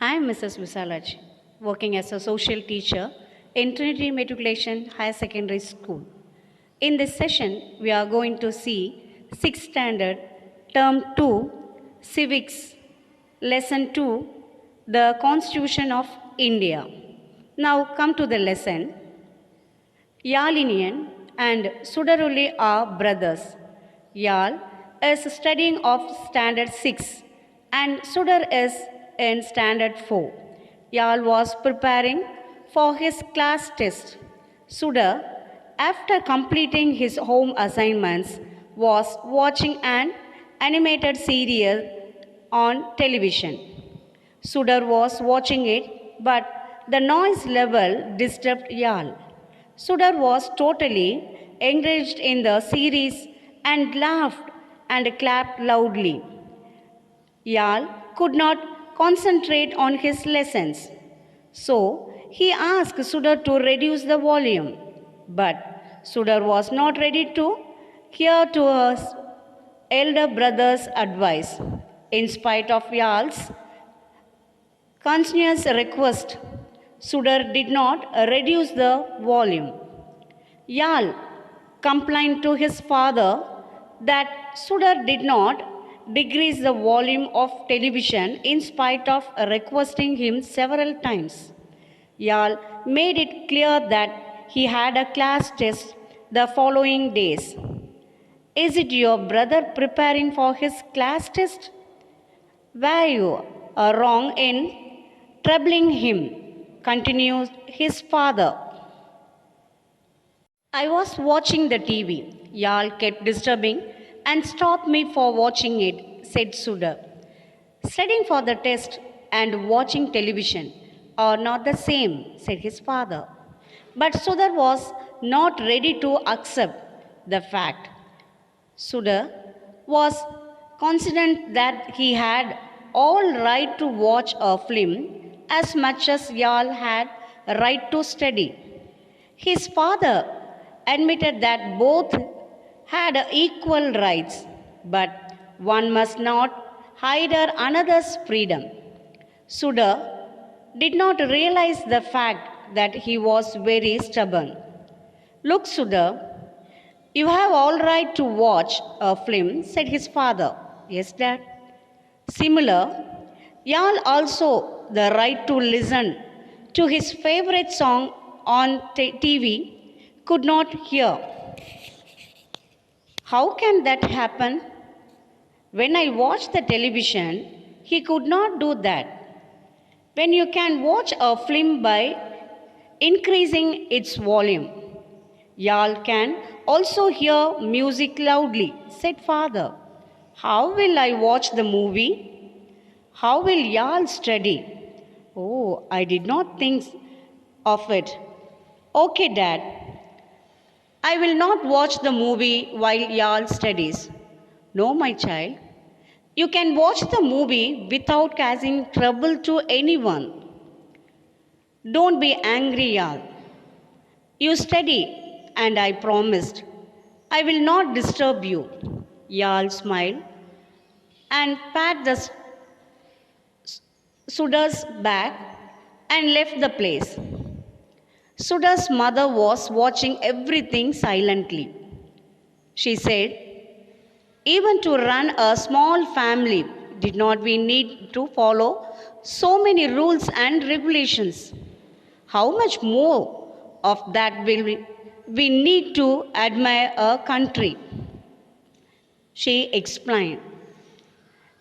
I am Mrs. Visalaj, working as a social teacher in Trinity Matriculation Higher Secondary School. In this session, we are going to see 6th Standard, Term 2, Civics, Lesson 2, the Constitution of India. Now come to the lesson. Yalinian and Sudaruli are brothers. Yal is studying of Standard 6 and Sudar is in Standard 4. Yal was preparing for his class test. Sudar, after completing his home assignments, was watching an animated serial on television. Sudar was watching it, but the noise level disturbed Yal. Sudar was totally engaged in the series and laughed and clapped loudly. Yal could not concentrate on his lessons. So he asked Sudar to reduce the volume. But Sudar was not ready to hear to his elder brother's advice. In spite of Yal's continuous request, Sudar did not reduce the volume. Yal complained to his father that Sudar did not decrease the volume of television in spite of requesting him several times. Yal made it clear that he had a class test the following days. Is it your brother preparing for his class test? Were you wrong in troubling him? Continued his father. I was watching the TV. Yal kept disturbing and stopped me for watching it, said Sudar. Studying for the test and watching television are not the same, said his father. But Sudar was not ready to accept the fact. Sudar was confident that he had all right to watch a film as much as Yal had a right to study. His father admitted that both had equal rights, but one must not hinder another's freedom. Sudar did not realize the fact that he was very stubborn. Look, Sudar, you have all right to watch a film, said his father. Yes, Dad. Similar, Yal also the right to listen to his favorite song on TV could not hear. How can that happen? When I watch the television, he could not do that. When you can watch a film by increasing its volume, Yal can also hear music loudly, said father. How will I watch the movie? How will Yal study? Oh, I did not think of it. Okay, Dad. I will not watch the movie while Yal studies. No, my child. You can watch the movie without causing trouble to anyone. Don't be angry, Yal. You study, and I promised I will not disturb you. Yal smiled and pat the Sudar's back and left the place. Sudar's mother was watching everything silently. She said, even to run a small family, did not we need to follow so many rules and regulations? How much more of that will we need to admire a country? She explained.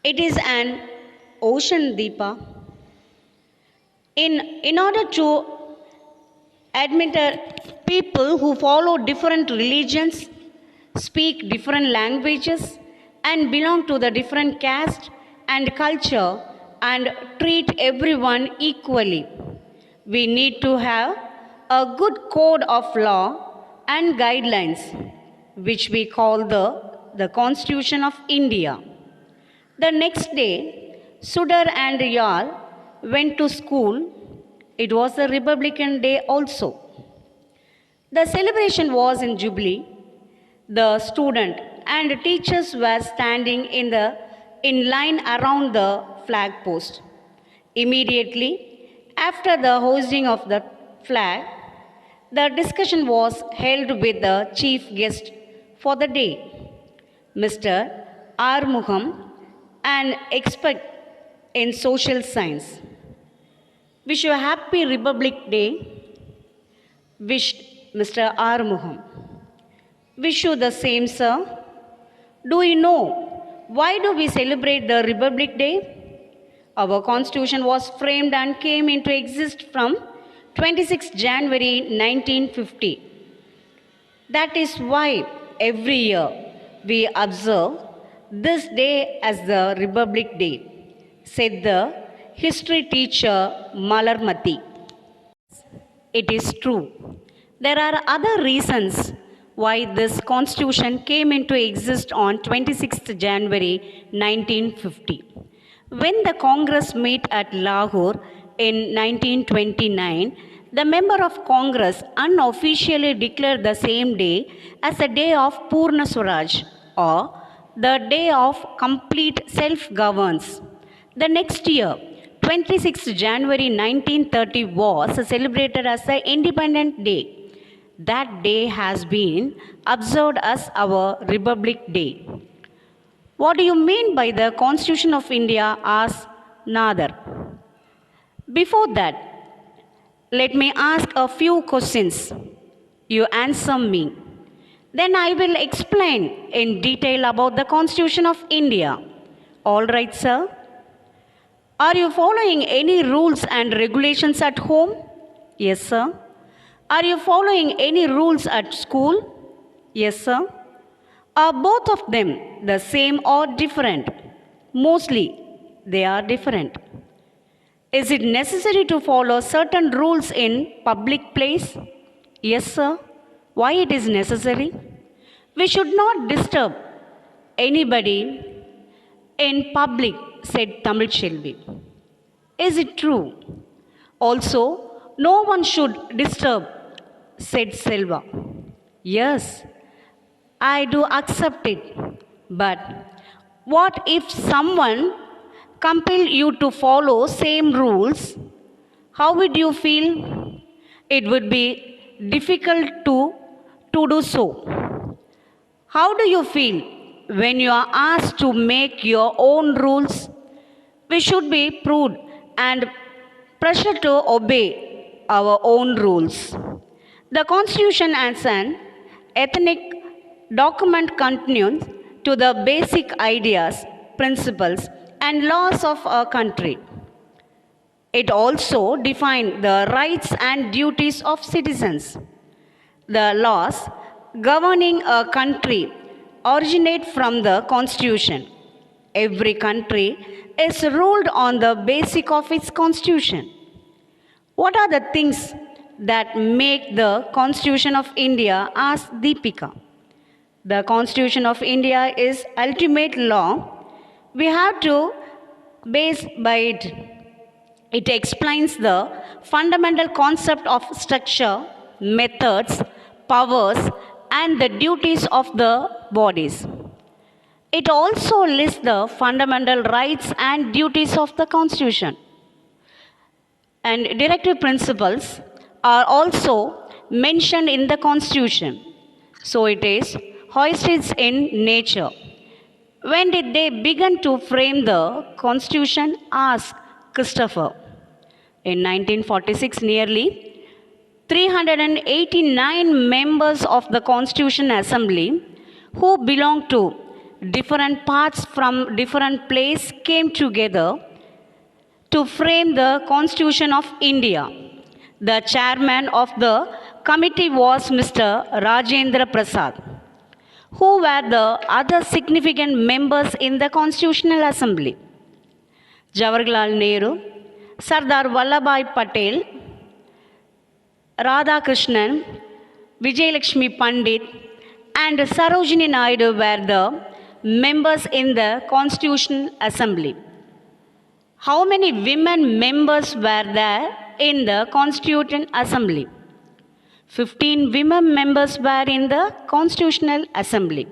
It is an ocean, Deepa. In order to admit people who follow different religions, speak different languages, and belong to the different caste and culture and treat everyone equally, we need to have a good code of law and guidelines, which we call the Constitution of India. The next day, Sudar and Yal went to school. It was a Republican Day also. The celebration was in Jubilee. The student and teachers were standing in line around the flag post. Immediately after the hoisting of the flag, the discussion was held with the chief guest for the day, Mr. R. Muham, an expert in social science. Wish you a happy Republic Day, wished Mr. R. Muham. Wish you the same, sir. Do you know why do we celebrate the Republic Day? Our constitution was framed and came into existence from 26 January 1950. That is why every year we observe this day as the Republic Day, said the history teacher Malarmati. It is true. There are other reasons why this constitution came into existence on 26th January 1950. When the Congress met at Lahore in 1929, the member of Congress unofficially declared the same day as the day of Purna Swaraj, or the day of complete self-governance. The next year, 26th January 1930 was celebrated as the Independent Day. That day has been observed as our Republic Day. What do you mean by the Constitution of India? Asked Nadar. Before that, let me ask a few questions. You answer me. Then I will explain in detail about the Constitution of India. All right, sir? Are you following any rules and regulations at home? Yes, sir. Are you following any rules at school? Yes, sir. Are both of them the same or different? Mostly, they are different. Is it necessary to follow certain rules in public place? Yes, sir. Why it is necessary? We should not disturb anybody in public, said Tamil Chelvi. Is it true? Also, no one should disturb, said Selva. Yes, I do accept it. But what if someone compel you to follow same rules? How would you feel? It would be difficult to do so. How do you feel when you are asked to make your own rules? We should be proved and pressured to obey our own rules. The Constitution as an ethnic document continues to the basic ideas, principles, and laws of our country. It also defines the rights and duties of citizens. The laws governing a country originate from the Constitution. Every country is ruled on the basis of its Constitution. What are the things that make the Constitution of India? Asked Deepika. The Constitution of India is ultimate law. We have to base by it. It explains the fundamental concept of structure, methods, powers, and the duties of the bodies. It also lists the fundamental rights and duties of the Constitution. And directive principles are also mentioned in the Constitution. So it is hoisted in nature. When did they begin to frame the Constitution? Asked Christopher. In 1946, nearly 389 members of the Constitution Assembly who belonged to different parts from different places came together to frame the Constitution of India. The chairman of the committee was Mr. Rajendra Prasad. Who were the other significant members in the Constitutional Assembly? Jawaharlal Nehru, Sardar Vallabhbhai Patel, Radhakrishnan, Vijayalakshmi Pandit, and Sarojini Naidu were the members in the Constitutional Assembly. How many women members were there in the Constitutional Assembly? 15 women members were in the Constitutional Assembly.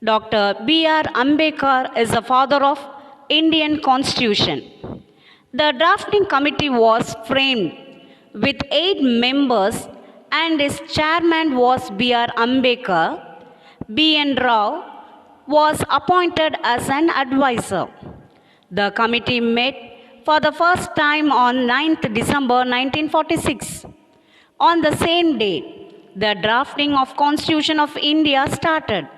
Dr. B.R. Ambedkar is the father of Indian Constitution. The drafting committee was framed with 8 members and its chairman was B.R. Ambedkar. B.N. Rao was appointed as an advisor. The committee met for the first time on 9th December 1946. On the same day, the drafting of Constitution of India started.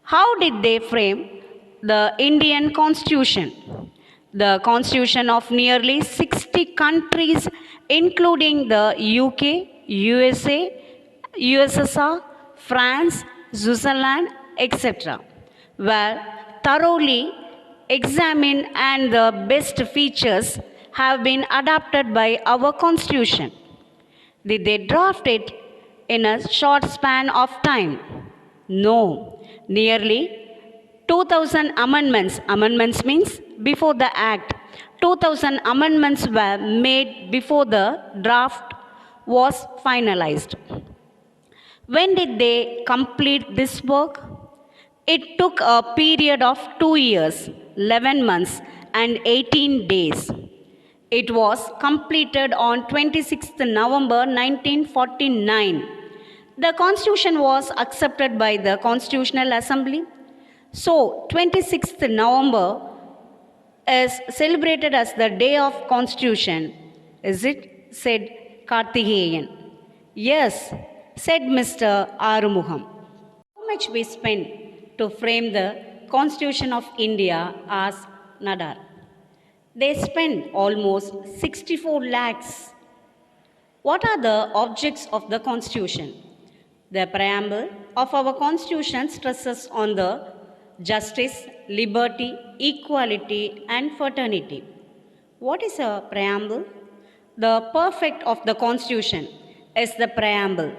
How did they frame the Indian Constitution? The constitution of nearly 60 countries, including the UK, USA, USSR, France, Switzerland, etc., were thoroughly examined and the best features have been adapted by our constitution. Did they draft it in a short span of time? No. Nearly 2000 amendments. Amendments means before the act. 2000 amendments were made before the draft was finalized. When did they complete this work? It took a period of 2 years, 11 months, and 18 days. It was completed on 26th November 1949. The Constitution was accepted by the Constitutional Assembly. So, 26th November is celebrated as the Day of Constitution. Is it? Said Karthikeyan. Yes, said Mr. Arumugham. How much we spent to frame the Constitution of India? Asked Nadar. They spent almost 64 lakhs. What are the objects of the Constitution? The preamble of our Constitution stresses on the justice, liberty, equality, and fraternity. What is a preamble? The perfect of the Constitution is the preamble.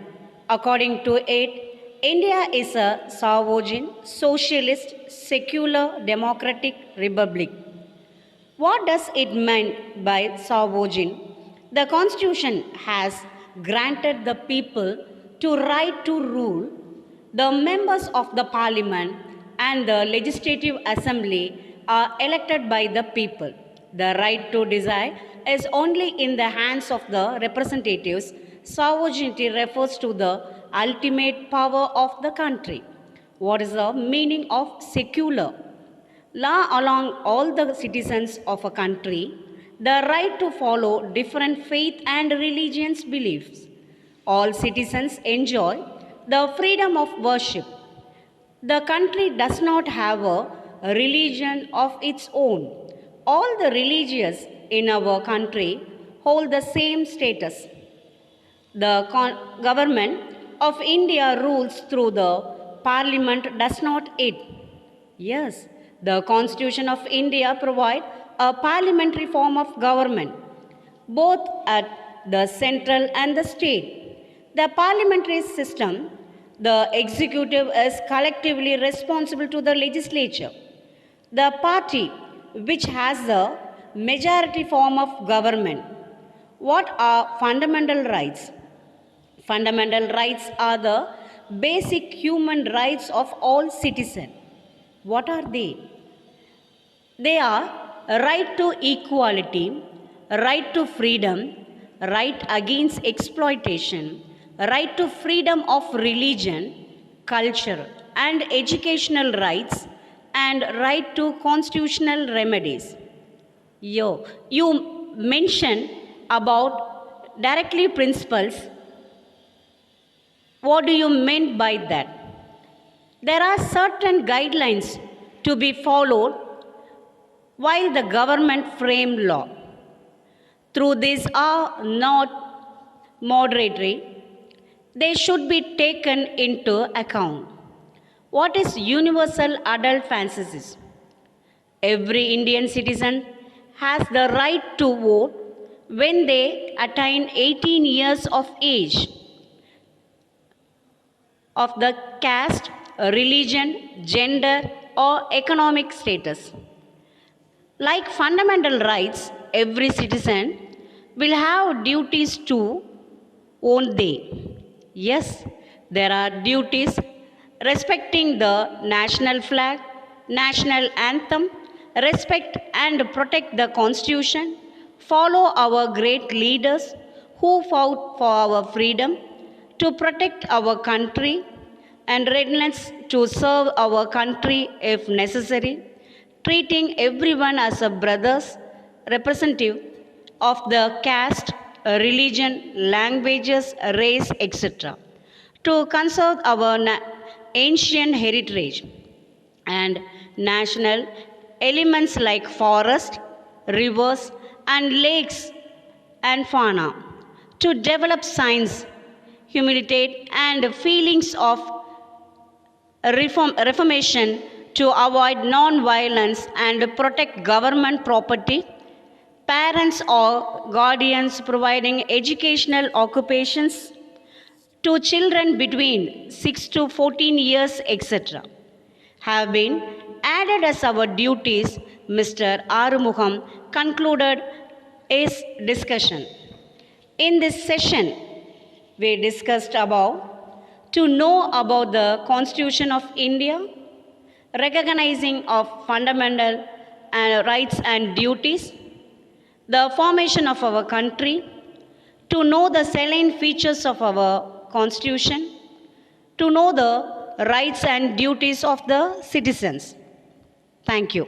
According to it, India is a sovereign, socialist, secular, democratic republic. What does it mean by sovereign? The Constitution has granted the people to right to rule. The members of the Parliament and the Legislative Assembly are elected by the people. The right to decide is only in the hands of the representatives. Sovereignty refers to the ultimate power of the country. What is the meaning of secular? Law along all the citizens of a country the right to follow different faith and religious beliefs. All citizens enjoy the freedom of worship. The country does not have a religion of its own. All the religions in our country hold the same status. The government of India rules through the parliament, does not it? Yes, the Constitution of India provides a parliamentary form of government, both at the central and the state. The parliamentary system, the executive is collectively responsible to the legislature. The party which has the majority form of government. What are fundamental rights? Fundamental rights are the basic human rights of all citizens. What are they? They are right to equality, right to freedom, right against exploitation, right to freedom of religion, culture, and educational rights, and right to constitutional remedies. You mentioned about directly principles. What do you mean by that? There are certain guidelines to be followed while the government frame law. Through these are not moderatory, they should be taken into account. What is universal adult fantasy? Every Indian citizen has the right to vote when they attain 18 years of age. Of the caste, religion, gender, or economic status. Like fundamental rights, every citizen will have duties too, won't they? Yes, there are duties respecting the national flag, national anthem, respect and protect the Constitution, follow our great leaders who fought for our freedom, to protect our country, and readiness to serve our country if necessary, treating everyone as a brothers, representative of the caste, religion, languages, race, etc., to conserve our ancient heritage and national elements like forest, rivers, and lakes and fauna, to develop science, humility, and feelings of reformation to avoid non-violence and protect government property, parents or guardians providing educational occupations to children between 6 to 14 years, etc., have been added as our duties, Mr. Arumugham concluded his discussion. In this session, we discussed about to know about the Constitution of India, recognizing of fundamental rights and duties, the formation of our country, to know the salient features of our Constitution, to know the rights and duties of the citizens. Thank you.